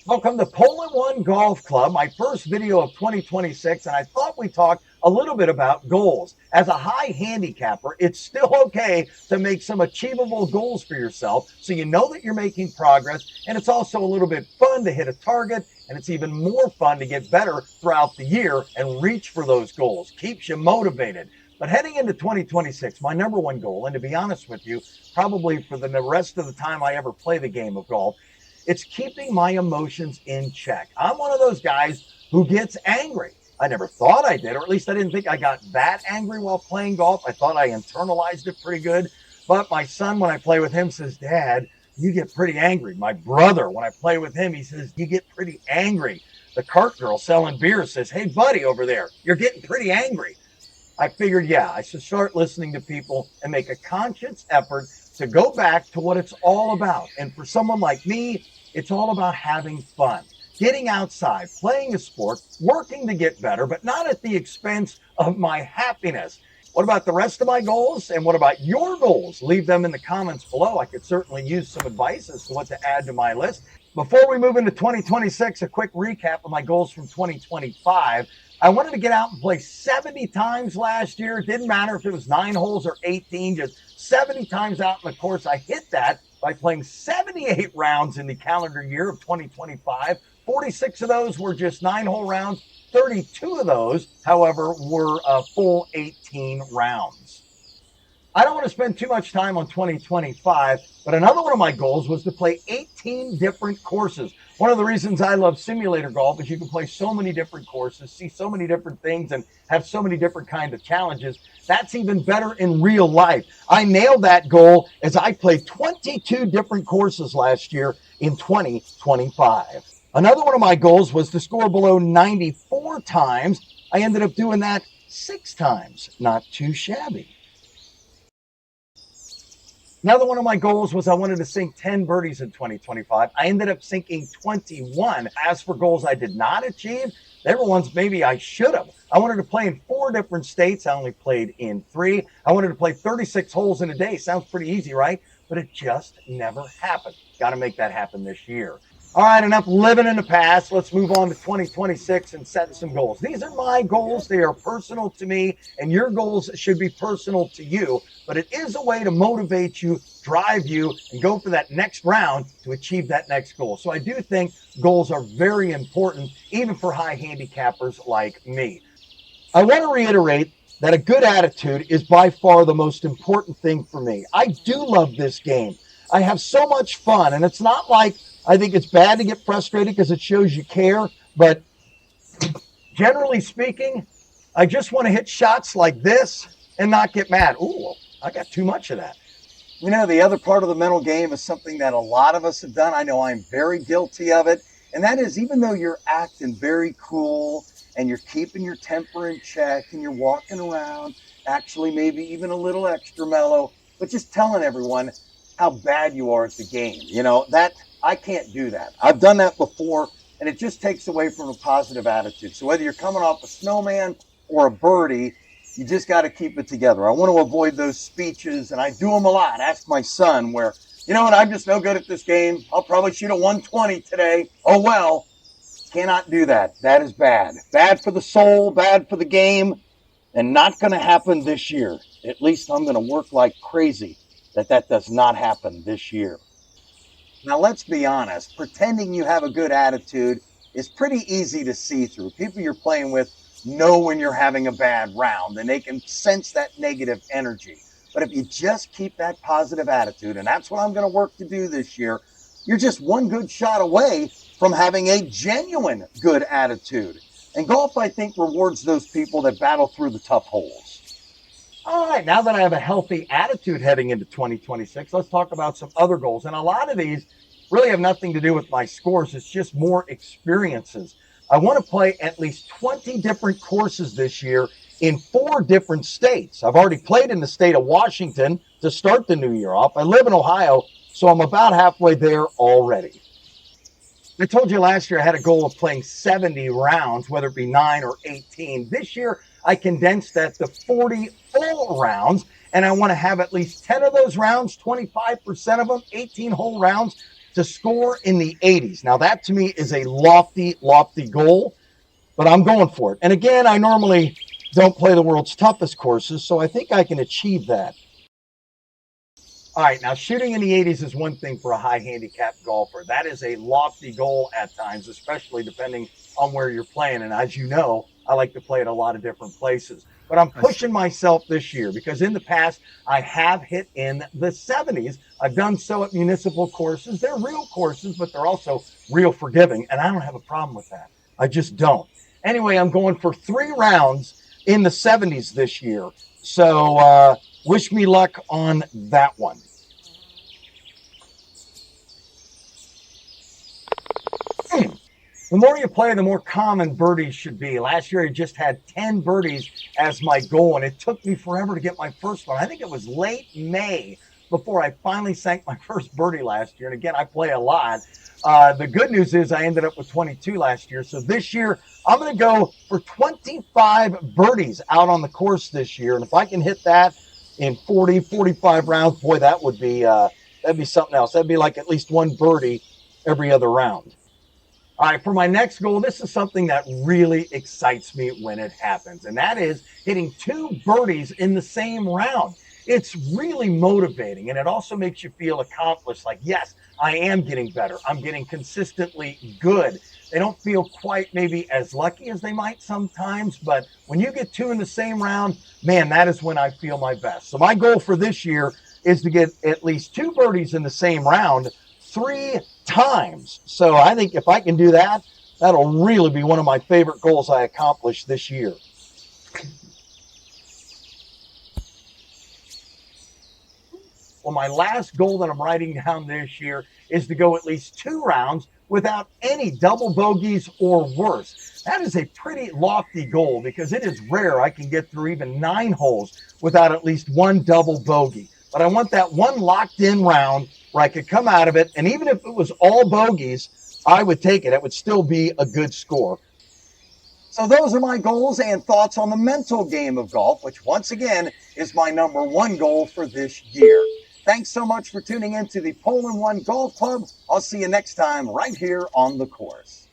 Welcome to Pohl One Golf Club, my first video of 2026, and I thought we'd talk a little bit about goals. As a high handicapper, it's still okay to make some achievable goals for yourself so you know that you're making progress, and it's also a little bit fun to hit a target, and it's even more fun to get better throughout the year and reach for those goals. Keeps you motivated. But heading into 2026, my number one goal, and to be honest with you, probably for the rest of the time I ever play the game of golf, it's keeping my emotions in check. I'm one of those guys who gets angry. I never thought I did, or at least I didn't think I got that angry while playing golf. I thought I internalized it pretty good. But my son, when I play with him, says, "Dad, you get pretty angry." My brother, when I play with him, he says, "You get pretty angry." The cart girl selling beer says, "Hey, buddy over there, you're getting pretty angry." I figured, yeah, I should start listening to people and make a conscious effort to go back to what it's all about. And for someone like me, it's all about having fun, getting outside, playing a sport, working to get better, but not at the expense of my happiness. What about the rest of my goals? And what about your goals? Leave them in the comments below. I could certainly use some advice as to what to add to my list. Before we move into 2026, a quick recap of my goals from 2025. I wanted to get out and play 70 times last year. It didn't matter if it was 9 holes or 18, just 70 times out in the course. I hit that by playing 78 rounds in the calendar year of 2025. 46 of those were just 9-hole rounds. 32 of those, however, were full 18 rounds. I don't want to spend too much time on 2025, but another one of my goals was to play 18 different courses. One of the reasons I love simulator golf is you can play so many different courses, see so many different things, and have so many different kinds of challenges. That's even better in real life. I nailed that goal as I played 22 different courses last year in 2025. Another one of my goals was to score below 94 times. I ended up doing that 6 times. Not too shabby. Another one of my goals was I wanted to sink 10 birdies in 2025. I ended up sinking 21. As for goals I did not achieve, there were ones maybe I should have. I wanted to play in 4 different states. I only played in 3. I wanted to play 36 holes in a day. Sounds pretty easy, right? But it just never happened. Got to make that happen this year. All right, enough living in the past. Let's move on to 2026 and set some goals. These are my goals. They are personal to me, and your goals should be personal to you. But it is a way to motivate you, drive you, and go for that next round to achieve that next goal. So I do think goals are very important, even for high handicappers like me. I want to reiterate that a good attitude is by far the most important thing for me. I do love this game. I have so much fun, and it's not like I think it's bad to get frustrated because it shows you care, but generally speaking, I just want to hit shots like this and not get mad. Ooh, I got too much of that. You know, the other part of the mental game is something that a lot of us have done. I know I'm very guilty of it, and that is even though you're acting very cool and you're keeping your temper in check and you're walking around, actually maybe even a little extra mellow, but just telling everyone how bad you are at the game. You know, that I can't do that. I've done that before, and it just takes away from a positive attitude. So whether you're coming off a snowman or a birdie, you just got to keep it together. I want to avoid those speeches, and I do them a lot. Ask my son where, you know what, I'm just no good at this game. I'll probably shoot a 120 today. Oh, well, cannot do that. That is bad. Bad for the soul, bad for the game, and not going to happen this year. At least I'm going to work like crazy that does not happen this year. Now, let's be honest. Pretending you have a good attitude is pretty easy to see through. People you're playing with know when you're having a bad round, and they can sense that negative energy. But if you just keep that positive attitude, and that's what I'm going to work to do this year, you're just one good shot away from having a genuine good attitude. And golf, I think, rewards those people that battle through the tough holes. All right, now that I have a healthy attitude heading into 2026, let's talk about some other goals. And a lot of these really have nothing to do with my scores. It's just more experiences. I want to play at least 20 different courses this year in 4 different states. I've already played in the state of Washington to start the new year off. I live in Ohio, so I'm about halfway there already. I told you last year I had a goal of playing 70 rounds, whether it be 9 or 18. This year, I condensed that to 40 full rounds, and I want to have at least 10 of those rounds, 25% of them, 18-hole rounds, to score in the 80s. Now, that to me is a lofty, lofty goal, but I'm going for it. And again, I normally don't play the world's toughest courses, so I think I can achieve that. All right, now shooting in the 80s is one thing for a high handicap golfer. That is a lofty goal at times, especially depending on where you're playing. And as you know, I like to play at a lot of different places. But I'm pushing myself this year because in the past, I have hit in the 70s. I've done so at municipal courses. They're real courses, but they're also real forgiving. And I don't have a problem with that. I just don't. Anyway, I'm going for 3 rounds in the 70s this year. So wish me luck on that one. The more you play, the more common birdies should be. Last year, I just had 10 birdies as my goal, and it took me forever to get my first one. I think it was late May before I finally sank my first birdie last year. And again, I play a lot. The good news is I ended up with 22 last year. So this year, I'm going to go for 25 birdies out on the course this year. And if I can hit that in 40, 45 rounds, boy, that'd be something else. That'd be like at least 1 birdie every other round. All right, for my next goal, this is something that really excites me when it happens, and that is hitting 2 birdies in the same round. It's really motivating, and it also makes you feel accomplished, like, yes, I am getting better. I'm getting consistently good. They don't feel quite maybe as lucky as they might sometimes, but when you get 2 in the same round, man, that is when I feel my best. So my goal for this year is to get at least 2 birdies in the same round 3 times. So I think if I can do that, that'll really be one of my favorite goals I accomplish this year. Well, my last goal that I'm writing down this year is to go at least 2 rounds without any double bogeys or worse. That is a pretty lofty goal because it is rare I can get through even 9 holes without at least 1 double bogey. But I want that one locked in round where I could come out of it, and even if it was all bogeys, I would take it. It would still be a good score. So those are my goals and thoughts on the mental game of golf, which once again is my number 1 goal for this year. Thanks so much for tuning in to the Pohl & One Golf Club. I'll see you next time right here on the course.